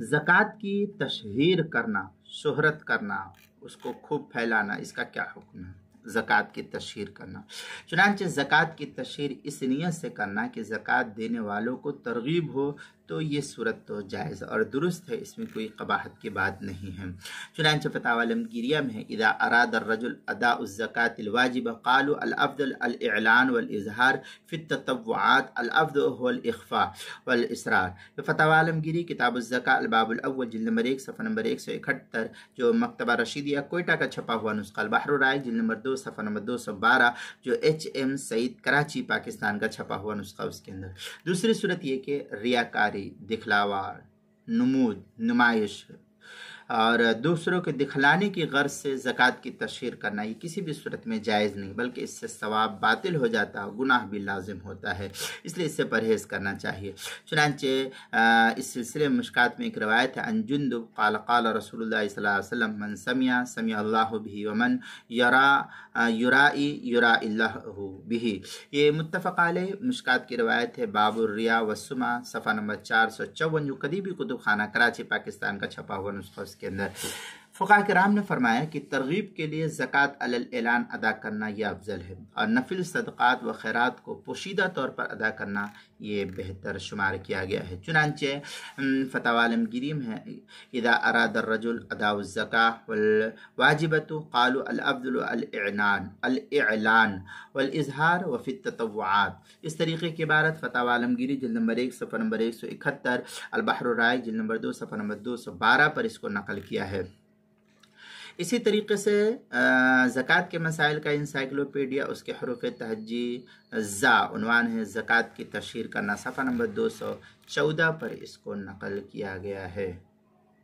ज़कात की तशहीर करना, शोहरत करना, उसको खूब फैलाना, इसका क्या हुक्म है? ज़कात की तशहीर करना। चुनांचे ज़कात की तशहीर इस नियत से करना कि ज़कात देने वालों को तरगीब हो, तो ये सूरत तो जायज़ और दुरुस्त है, इसमें कोई कबाहत की बात नहीं है। चुनांचे फतावा अलमगीरिया में है, इदा अराद अर्रजुल अदाउ ज़कातिल वाजिबा क़ालू अल अफ़्ज़ल अल इअलान वल इज़हार फ़ित ततव्वुआत अल अफ़्ज़ल हुवल इख़फ़ा वल इसरार। फतावा अलमगीरी किताब ज़का अल बाबुल अव्वल जिल्द नंबर 1 सफ़ा नंबर 171 जो मकतबा रशीदिया कोयटा का छपा हुआ नुस्खा, अल बहरुर राइक़ जिल्द नंबर 2 सफ़ा नंबर 212 जो HM सईद कराची पाकिस्तान का छपा हुआ नुस्खा, उसके अंदर दूसरी सूरत ये कि रियाकारी, दिखलावा, नमूद, नुमाइश और दूसरों के दिखलाने की गर्ज से ज़कात की तशहीर करना, ये किसी भी सूरत में जायज़ नहीं, बल्कि इससे सवाब बातिल हो जाता है, गुनाह भी लाजिम होता है, इसलिए इससे परहेज़ करना चाहिए। चुनांचे इस सिलसिले में मुश्कात में एक रवायत है, अन जुंदुब क़ाल क़ाल रसूलुल्लाह सल्लल्लाहु अलैहि वसल्लम मन समिया समिया अल्लाहु बिही व मन युराइल्लाहु बिही। ये मुत्तफ़क़ अलैह मुश्कात की रवायत है, बाबुर रिया वस्सुमा सफ़ा नंबर 454 जो कदीबी कुतुब खाना कराची पाकिस्तान का छपा हुआ नुस्खा, के अंदर फ़ुक़हा किराम ने फरमाया कि तरगीब के लिए ज़कात अलल ऐलान अदा करना यह अफजल है और नफिल सदक़ात व खैरात को पोशीदा तौर पर अदा करना ये बेहतर शुमार किया गया है। चुनांचे फतावा अलमगीरी में है, इदा अराद अर्रजुल अदाउ ज़का वल वाजिबतु क़ालू अल अफ़्ज़लु अल इअलान वल इज़हार व फ़ित ततव्वुआत। इस तरीके की इबारत फतावा अलमगीरी जिल्द नंबर 1 सफ़ा नंबर 171, अल बहरुर राइक़ जिल्द नंबर 2 सफ़ा नंबर 212 पर इसको नकल किया है। इसी तरीके से ज़कात के मसाइल का इंसाइक्लोपीडिया, उसके हरूफ तहज्जी ज़ा उन्वान है, ज़कात की तशहीर करना, सफ़ा नंबर 214 पर इसको नकल किया गया है।